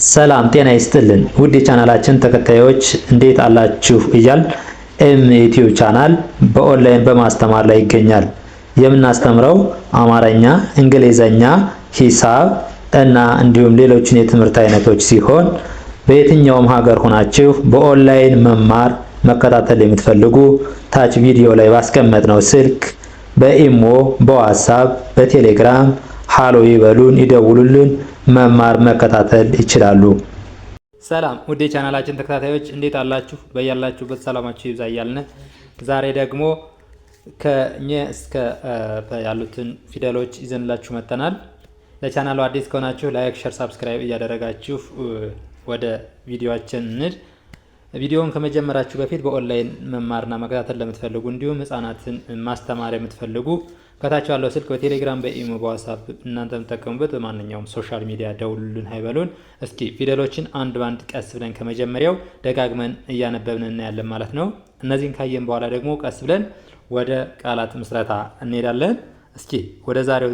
ሰላም ጤና ይስጥልን ውድ የቻናላችን ተከታዮች እንዴት አላችሁ እያል ዩቲዩብ ቻናል በኦንላይን በማስተማር ላይ ይገኛል። የምናስተምረው አማርኛ፣ እንግሊዘኛ፣ ሂሳብ እና እንዲሁም ሌሎችን የትምህርት አይነቶች ሲሆን በየትኛውም ሀገር ሆናችሁ በኦንላይን መማር መከታተል የምትፈልጉ ታች ቪዲዮ ላይ ባስቀመጥነው ስልክ በኢሞ፣ በዋትስአፕ፣ በቴሌግራም ሃሎ ይበሉን፣ ይደውሉልን፣ መማር መከታተል ይችላሉ። ሰላም ውድ የቻናላችን ተከታታዮች እንዴት አላችሁ? በያላችሁበት ሰላማችሁ ይብዛ እያልን ዛሬ ደግሞ ከኘ እስከ ያሉትን ፊደሎች ይዘንላችሁ መጥተናል። ለቻናሉ አዲስ ከሆናችሁ ላይክ፣ ሼር፣ ሰብስክራይብ እያደረጋችሁ ወደ ቪዲዮአችን እንሂድ። ቪዲዮውን ከመጀመራችሁ በፊት በኦንላይን መማርና መከታተል ለምትፈልጉ እንዲሁም ህፃናትን ማስተማር የምትፈልጉ ከታች ያለው ስልክ በቴሌግራም በኢሞ በዋትስአፕ እናንተ የምትጠቀሙበት በማንኛውም ሶሻል ሚዲያ ደውሉልን፣ ሃይበሉን። እስኪ ፊደሎችን አንድ ባንድ ቀስ ብለን ከመጀመሪያው ደጋግመን እያነበብን እናያለን ማለት ነው። እነዚህን ካየን በኋላ ደግሞ ቀስ ብለን ወደ ቃላት ምስረታ እንሄዳለን። እስኪ ወደ ዛሬው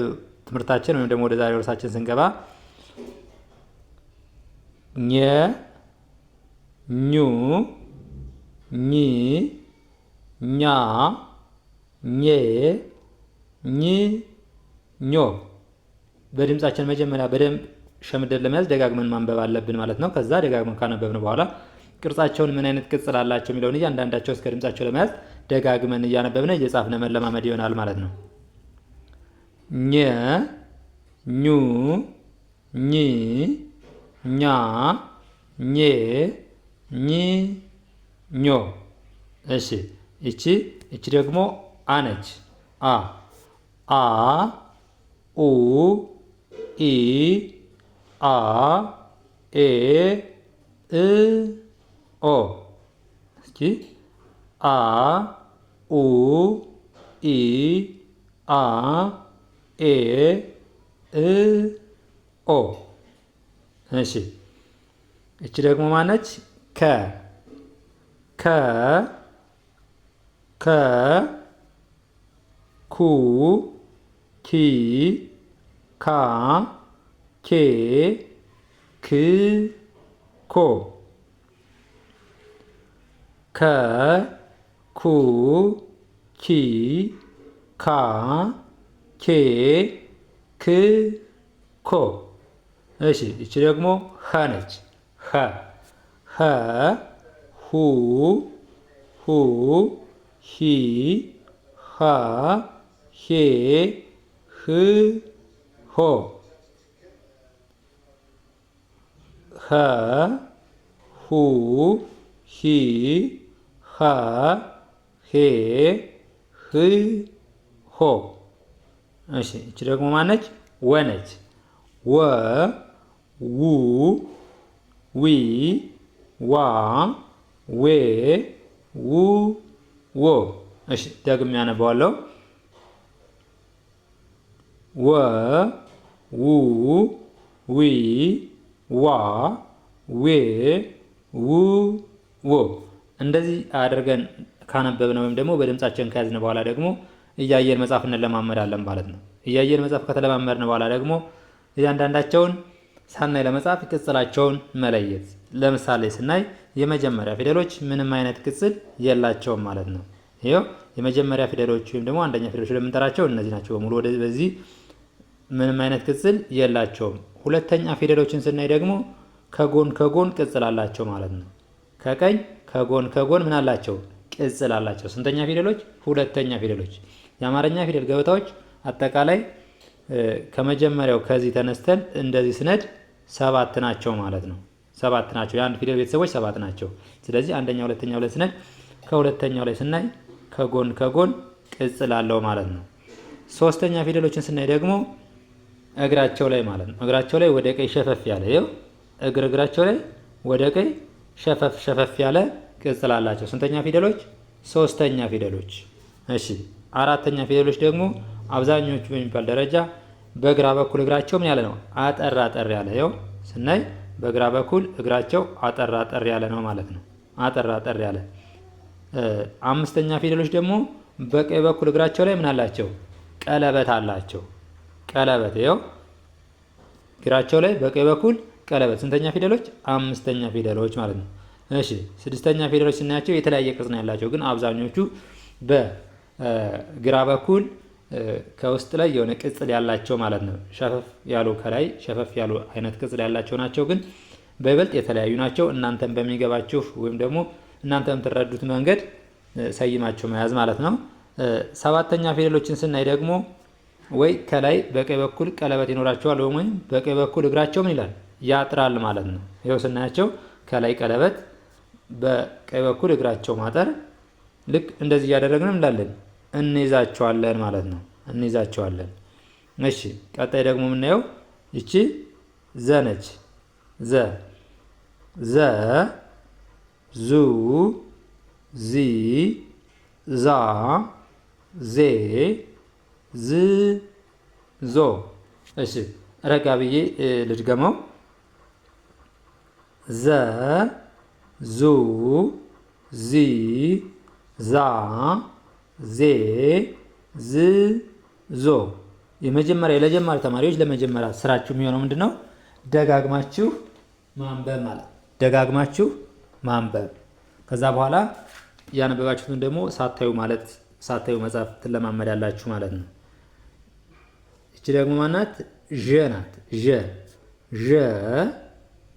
ትምህርታችን ወይም ደግሞ ወደ ዛሬው ርዕሳችን ስንገባ ኘ፣ ኙ፣ ኚ፣ ኛ፣ ኜ፣ ኝ፣ ኞ በድምጻችን መጀመሪያ በደንብ ሸምደን ለመያዝ ደጋግመን ማንበብ አለብን ማለት ነው። ከዛ ደጋግመን ካነበብን በኋላ ቅርጻቸውን ምን አይነት ቅጽል አላቸው የሚለውን እያንዳንዳቸው እስከ ድምጻቸው ለመያዝ ደጋግመን እያነበብን እየጻፍን መለማመድ ይሆናል ማለት ነው። ኘ፣ ኙ፣ ኚ፣ ኛ፣ ኜ፣ ኝ፣ ኞ። እሺ እቺ ደግሞ አ ነች። አ ኡ ኢ አ ኤ እ ኦ። እስኪ አ ኡ ኢ አ ኤ እ ኦ። እሺ እቺ ደግሞ ማነች? ከ ኩ ኪ ካ ኬ ክ ኮ። ከ ኩ ኪ ካ ኬ ክ ኮ። እሺ እቺ ደግሞ ኸ ነች። ኸ ሁ ሂ ሃ ሄ ህ ሆ። ኸ ሁ ሂ ሃ ሄ ህ ሆ። እሺ እቺ ደግሞ ማነች? ወ ነች። ወ ው ዊ ዋ ዌ ው ዎ። እሺ ደግሜ ያነበዋለሁ። ወ ው ዊ ዋ ዌ ው ዎ። እንደዚህ አድርገን ካነበብን ወይም ደግሞ በድምጻችን ከያዝን በኋላ ደግሞ እያየን መጻፍ እንለማመዳለን ማለት ነው። እያየን መጻፍ ከተለማመድን በኋላ ደግሞ እያንዳንዳቸውን ሳናይ ለመጻፍ ቅጽላቸውን መለየት። ለምሳሌ ስናይ የመጀመሪያ ፊደሎች ምንም አይነት ቅጽል የላቸውም ማለት ነው። ይሄው የመጀመሪያ ፊደሎች ወይም ደግሞ አንደኛ ፊደሎች ለምንጠራቸው እነዚህ ናቸው በሙሉ። በዚህ ምንም አይነት ቅጽል የላቸውም። ሁለተኛ ፊደሎችን ስናይ ደግሞ ከጎን ቅጽል አላቸው ማለት ነው። ከቀኝ ከጎን ምን አላቸው? ቅጽል አላቸው። ስንተኛ ፊደሎች? ሁለተኛ ፊደሎች። የአማርኛ ፊደል ገበታዎች አጠቃላይ ከመጀመሪያው ከዚህ ተነስተን እንደዚህ ስነድ 7 ናቸው ማለት ነው። 7 ናቸው። የአንድ ፊደል ቤተሰቦች 7 ናቸው። ስለዚህ አንደኛ፣ ሁለተኛ ብለን ስነድ ከሁለተኛው ላይ ስናይ ከጎን ቅጽል አለው ማለት ነው። ሶስተኛ ፊደሎችን ስናይ ደግሞ እግራቸው ላይ ማለት ነው። እግራቸው ላይ ወደ ቀኝ ሸፈፍ ያለ ይኸው እግራቸው ላይ ወደ ቀኝ ሸፈፍ ያለ ቅጽል አላቸው። ስንተኛ ፊደሎች? ሶስተኛ ፊደሎች። እሺ አራተኛ ፊደሎች ደግሞ አብዛኞቹ በሚባል ደረጃ በግራ በኩል እግራቸው ምን ያለ ነው? አጠር ያለ ይኸው ስናይ በግራ በኩል እግራቸው አጠር ያለ ነው ማለት ነው። አጠር ያለ። አምስተኛ ፊደሎች ደግሞ በቀኝ በኩል እግራቸው ላይ ምን አላቸው? ቀለበት አላቸው። ቀለበት ይኸው እግራቸው ላይ በቀኝ በኩል ቀለበት ስንተኛ ፊደሎች? አምስተኛ ፊደሎች ማለት ነው። እሺ ስድስተኛ ፊደሎች ስናያቸው የተለያየ ቅርጽ ነው ያላቸው፣ ግን አብዛኞቹ በግራ በኩል ከውስጥ ላይ የሆነ ቅጽል ያላቸው ማለት ነው። ሸፈፍ ያሉ ከላይ ሸፈፍ ያሉ አይነት ቅጽል ያላቸው ናቸው፣ ግን በይበልጥ የተለያዩ ናቸው። እናንተም በሚገባችሁ ወይም ደግሞ እናንተ የምትረዱት መንገድ ሰይማቸው መያዝ ማለት ነው። ሰባተኛ ፊደሎችን ስናይ ደግሞ ወይ ከላይ በቀኝ በኩል ቀለበት ይኖራቸዋል ወይም በቀኝ በኩል እግራቸው ምን ይላል? ያጥራል ማለት ነው። ይኸው ስናያቸው ከላይ ቀለበት በቀኝ በኩል እግራቸው ማጠር፣ ልክ እንደዚህ እያደረግን እንላለን እንይዛቸዋለን ማለት ነው። እንይዛቸዋለን። እሺ ቀጣይ ደግሞ የምናየው ይቺ ዘ ነች። ዘ ዙ ዚ ዛ ዜ ዝ ዞ። እሺ ረጋ ብዬ ልድገመው። ዘ ዙ ዚ ዛ ዜ ዝ ዞ። የመጀመሪያ ለጀማሪ ተማሪዎች ለመጀመሪያ ስራችሁ የሚሆነው ምንድን ነው? ደጋግማችሁ ማንበብ ማለት ደጋግማችሁ ማንበብ። ከዛ በኋላ ያነበባችሁትን ደግሞ ሳታዩ መጻፍ ትለማመዳላችሁ ማለት ነው። እቺ ደግሞ ማናት? ዠ ናት። ዠ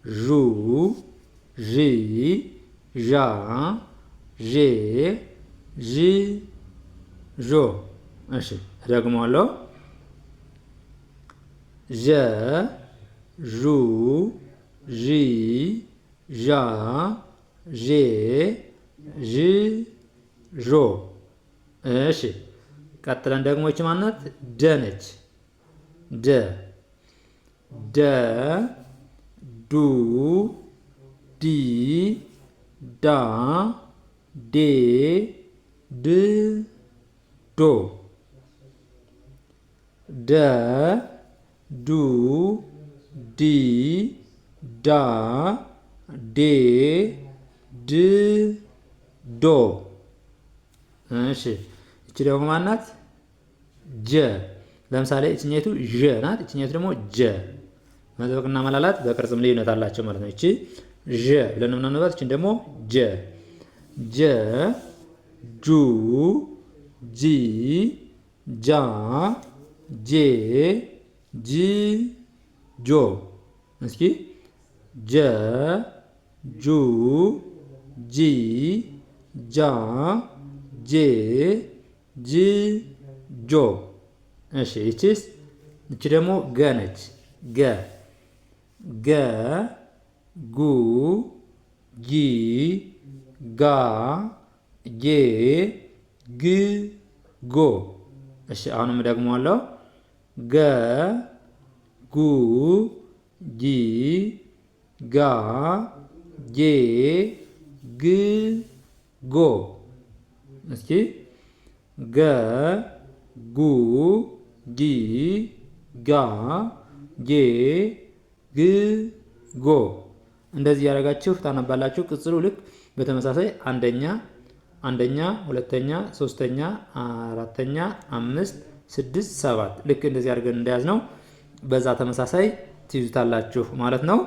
ዡ ዢ ዣ ዤ ዥ ዦ። እሺ እደግመዋለሁ። ዠ ዡ ዢ ዣ ዤ ዥ ዦ። እሺ ቀጥለን ደግሞ ይቺ ማናት? ደ ነች። ደ ዱ ዲ ዳ ዴ ድ ዶ። ደ ዱ ዲ ዳ ዴ ድ ዶ። እሺ እቺ ደግሞ ማናት? ጀ። ለምሳሌ እችኛቱ ዠ ናት፣ እችኛቱ ደግሞ ጀ። መጥበቅና መላላት በቅርጽም ልዩነት አላቸው ማለት ነው። እቺ ዠ ብለን የምናነባት፣ እቺን ደግሞ ጀ። ጀ ጁ ጂ ጃ ጄ ጂ ጆ። እስኪ ጀ ጁ ጂ ጃ ጄ ጂ ጆ። እሺ ይቺስ? እቺ ደግሞ ገ ነች። ገ ጉ ጊ ጋ ጌ ግ ጎ። እሺ አሁንም ደግመዋለሁ። ገ ጉ ጊ ጋ ጌ ግ ጎ። እስኪ ገ ጉ ጊ ጋ ጌ ግ ጎ። እንደዚህ ያደረጋችሁ ታነባላችሁ። ቅጽሉ ልክ በተመሳሳይ አንደኛ፣ ሁለተኛ፣ ሶስተኛ፣ አራተኛ፣ አምስት፣ ስድስት፣ ሰባት ልክ እንደዚህ አድርገን እንደያዝ ነው በዛ ተመሳሳይ ትይዙታላችሁ ማለት ነው።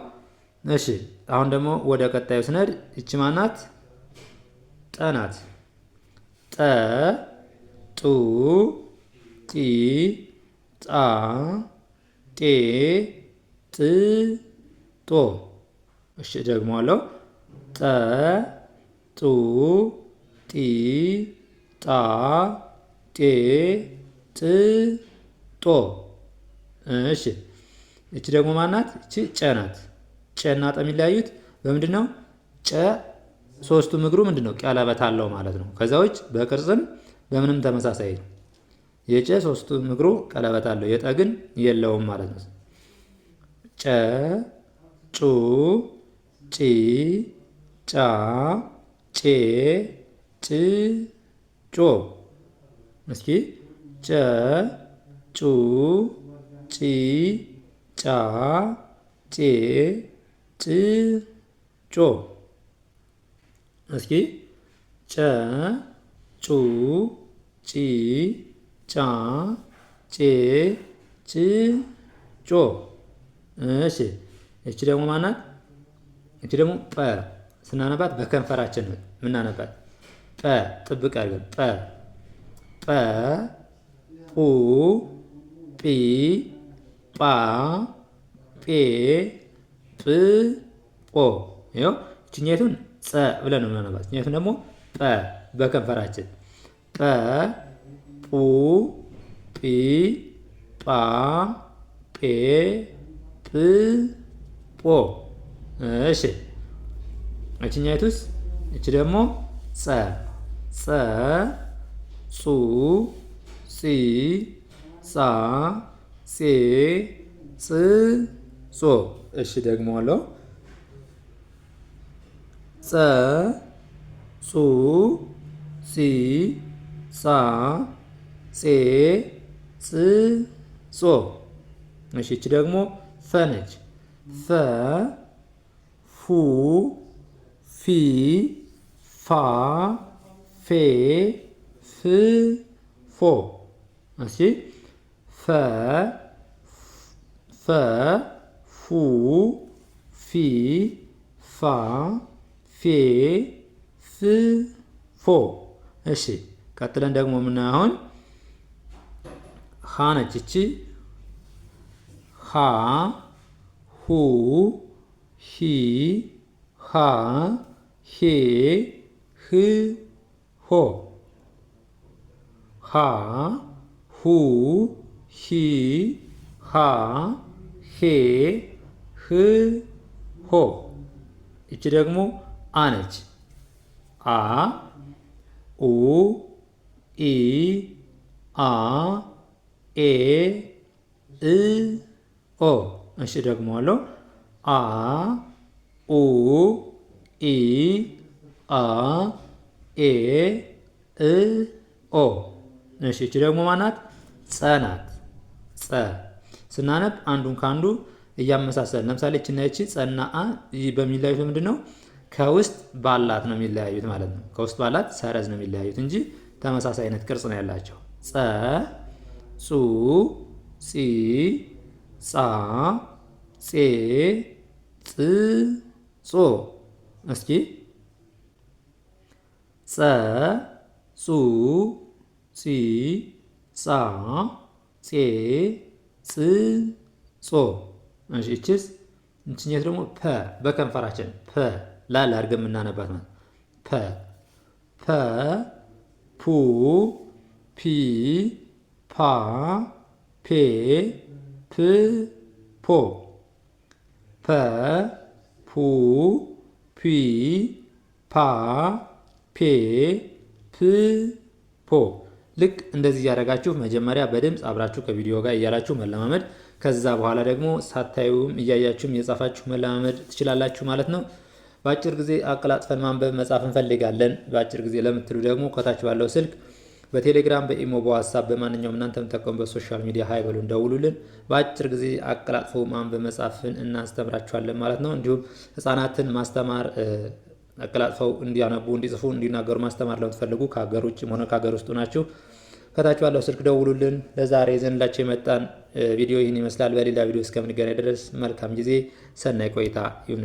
እሺ አሁን ደግሞ ወደ ቀጣዩ ስነድ ይቺ ማናት? ጠ ናት። ጠ ጡ ጢ ጣ ጤ ጥ ጦ። እሺ ደግሞዋለሁ። ጠ ጡ ጢ ጣ ጤ ጥ ጦ። እሺ እቺ ደግሞ ማናት? እቺ ጨ ናት። ጨና ጠ የሚለያዩት በምንድን ነው? ጨ ሶስቱም እግሩ ምንድን ነው? ቀለበት አለው ማለት ነው። ከዛ ውጭ በቅርጽም በምንም ተመሳሳይ ነው። የጨ ሶስቱም እግሩ ቀለበት አለው፣ የጠ ግን የለውም ማለት ነው። ጨ ጩ ጪ ጫ ጬ ጭ ጮ። እስኪ ጨ ጩ ጪ ጫ ጬ ጭ ጮ። እስኪ ጨ ጩ ጪ ጫ ጬ ጭ ጮ። እሺ እቺ ደግሞ ማናት? እቺ ደግሞ ጰ ስናነባት በከንፈራችን ነው ምናነባት። ጰ ጥብቅ አድርገን ጰ ጰ ጱ ጲ ጳ ጴ ጵ ጶ። ይኸው እችኛይቱን ጸ ብለን ነው ምናነባት። እችኛይቱን ደግሞ ጰ በከንፈራችን ጰ ጱ ጲ ጳ ጴ ጵ ጶ። እሺ እችኛይቱስ? እቺ ደግሞ ጸ ጸ ጹ ጺ ጻ ጼ ጽ ጾ። እሺ ደግሞ አለው ጸ ጹ ጺ ጻ ጼ ጽ ጾ። እሺ እቺ ደግሞ ፈ ነች። ፈ ፉ ፊ ፋ ፌ ፍ ፎ። እሺ ፈ ፈ ፉ ፊ ፋ ፌ ፍ ፎ። እሺ ቀጥለን ደግሞ የምናየው አሁን ሀ ነች። እቺ ሀ ሁ ሂ ሃ ሄ ህ ሆ። ሃ ሁ ሂ ሃ ሄ ህ ሆ። እቺ ደግሞ አ ነች። አ ኡ ኢ አ ኤ እ ኦ። እሺ ደግሞ አለው አ ኡ ኢ አ ኤ እ ኦ። እሺ እቺ ደግሞ ማናት? ጸ ናት። ጸ ስናነብ አንዱን ከአንዱ እያመሳሰል ለምሳሌ እቺና እቺ ጸና አ በሚለያዩት ምንድን ነው? ከውስጥ ባላት ነው የሚለያዩት ማለት ነው። ከውስጥ ባላት ሰረዝ ነው የሚለያዩት እንጂ ተመሳሳይ አይነት ቅርጽ ነው ያላቸው። ጸ ጹ ጺ ጻ ጼ ጽ ጾ። እስኪ ጸ ጹ ጺ ጻ ጼ ጽ ጾ። እሺ እቺስ? እቺኛት ደግሞ ፐ በከንፈራችን ፐ ላል አድርገን የምናነባት ማለት ፐ ፐ ፑ ፒ ፓ ፔ ፕ ፖ ፐ ፑ ፒ ፓ ፔ ፕ ፖ። ልክ እንደዚህ እያደረጋችሁ መጀመሪያ በድምፅ አብራችሁ ከቪዲዮ ጋር እያላችሁ መለማመድ፣ ከዛ በኋላ ደግሞ ሳታዩም እያያችሁም የጻፋችሁ መለማመድ ትችላላችሁ ማለት ነው። በአጭር ጊዜ አቀላጥፈን ማንበብ መጻፍ እንፈልጋለን በአጭር ጊዜ ለምትሉ ደግሞ ከታች ባለው ስልክ በቴሌግራም በኢሞ በዋትስአፕ በማንኛውም እናንተ የምትጠቀሙበት ሶሻል ሚዲያ ሀይ በሉን ደውሉልን። በአጭር ጊዜ አቀላጥፎ ማንበብ መጻፍን እናስተምራችኋለን ማለት ነው። እንዲሁም ህጻናትን ማስተማር አቀላጥፈው እንዲያነቡ እንዲጽፉ እንዲናገሩ ማስተማር ለምትፈልጉ ከሀገር ውጭም ሆነ ከሀገር ውስጥ ናችሁ ከታች ባለው ስልክ ደውሉልን። ለዛሬ ይዘንላችሁ የመጣን ቪዲዮ ይህን ይመስላል። በሌላ ቪዲዮ እስከምንገናኝ ድረስ መልካም ጊዜ፣ ሰናይ ቆይታ ይሁን።